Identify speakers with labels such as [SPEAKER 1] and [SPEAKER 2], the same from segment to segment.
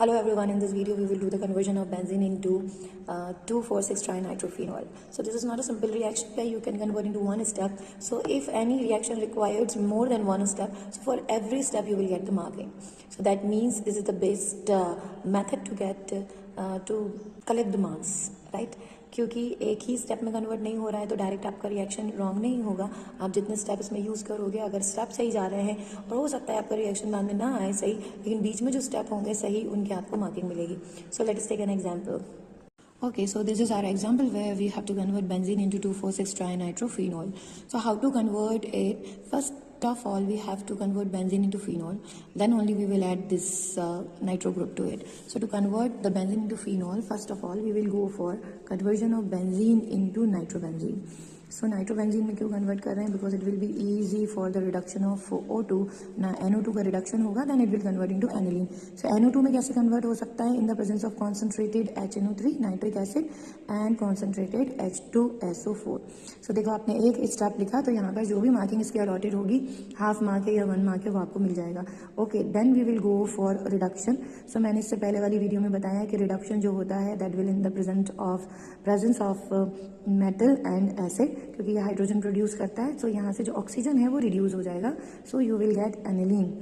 [SPEAKER 1] Hello everyone, in this video we will do the conversion of benzene into 2,4,6-trinitrophenol. So this is not a simple reaction where you can convert into one step. So if any reaction requires more than one step, so for every step you will get the marking. So that means this is the best method to get to collect the marks, right? क्योंकि एक ही step में convert नहीं हो रहा है तो direct आपका reaction wrong नहीं होगा. आप जितने स्टेप इसमें यूज़ करोगे, अगर स्टेप सही जा रहे हैं और हो सकता है आपका रिएक्शन बाद में ना आए सही, लेकिन बीच में जो स्टेप होंगे सही उनके आपको मार्किंग मिलेगी. So let's take an example. Okay, so this is our example where we have to convert benzene into 2,4,6-trinitrophenol. So how to convert it? First of all, we have to convert benzene into phenol. Then only we will add this nitro group to it. So to convert the benzene into phenol, first of all, we will go for conversion of benzene into nitrobenzene. So nitrobenzene में क्यों convert कर रहे हैं? Because it will be easy for the reduction of O2. ना NO2 का reduction होगा, then it will convert into aniline. So NO2 में कैसे कन्वर्ट हो सकता है? In the presence of concentrated HNO3 nitric acid and concentrated H2SO4. So देखो आपने एक स्टेप लिखा तो यहाँ पर जो भी मार्किंग इसकी अलॉटेड होगी, हाफ मार्क है या 1 मार्क है, वो आपको मिल जाएगा. Okay, then we will go for reduction. So मैंने इससे पहले वाली वीडियो में बताया कि रिडक्शन जो होता है that will in the presence of metal and acid, क्योंकि ये हाइड्रोजन प्रोड्यूस करता है. सो यहाँ से जो ऑक्सीजन है वो रिड्यूस हो जाएगा. So you will get aniline.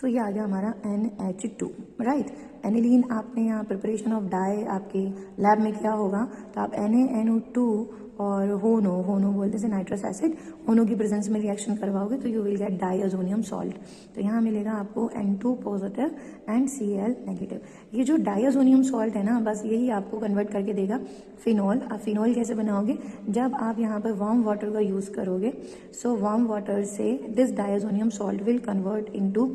[SPEAKER 1] So ये आ गया हमारा NH2, राइट. एनिलीन आपने यहाँ प्रिपरेशन ऑफ डाई आपके लैब में किया होगा, तो आप NaNO2 और होनो बोलते हैं नाइट्रस एसिड, होनो की प्रेजेंस में रिएक्शन करवाओगे तो यू विल गेट डाइअजोनियम सॉल्ट. तो यहाँ मिलेगा आपको N2 positive and Cl negative. ये जो डाइअजोनियम सॉल्ट है ना, बस यही आपको कन्वर्ट करके देगा फिनॉल. आप फिनॉल कैसे बनाओगे? जब आप यहाँ पर वार्म वाटर का यूज़ करोगे, सो वार्म वाटर से this diazonium salt will convert into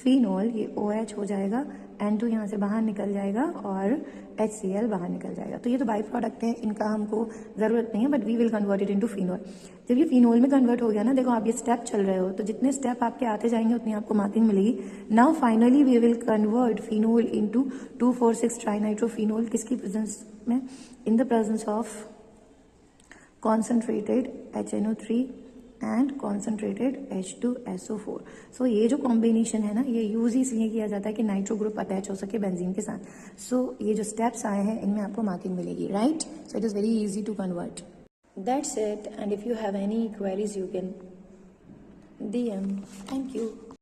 [SPEAKER 1] phenol. ये OH हो जाएगा, N2 यहाँ से बाहर निकल जाएगा और HCl बाहर निकल जाएगा. तो ये तो बाई प्रोडक्ट है, इनका हमको ज़रूरत नहीं है, but we will convert it into phenol. जब ये फिनॉल में कन्वर्ट हो गया ना, देखो आप ये स्टेप चल रहे हो, तो जितने स्टेप आपके आते जाएंगे उतनी आपको मार्किंग मिलेगी. Now finally we will convert phenol into two four six trinitrophenol. किसकी प्रेजेंस में? In the presence of concentrated HNO3 and concentrated H2SO4. So ये जो कॉम्बिनेशन है ना, ये यूज इसलिए किया जाता है कि नाइट्रो ग्रुप अटैच हो सके बेंजीन के साथ. सो ये जो स्टेप्स आए हैं इनमें आपको मार्किंग मिलेगी, right. So it is very easy to convert. That's it. And if you have any queries you can DM. Thank you.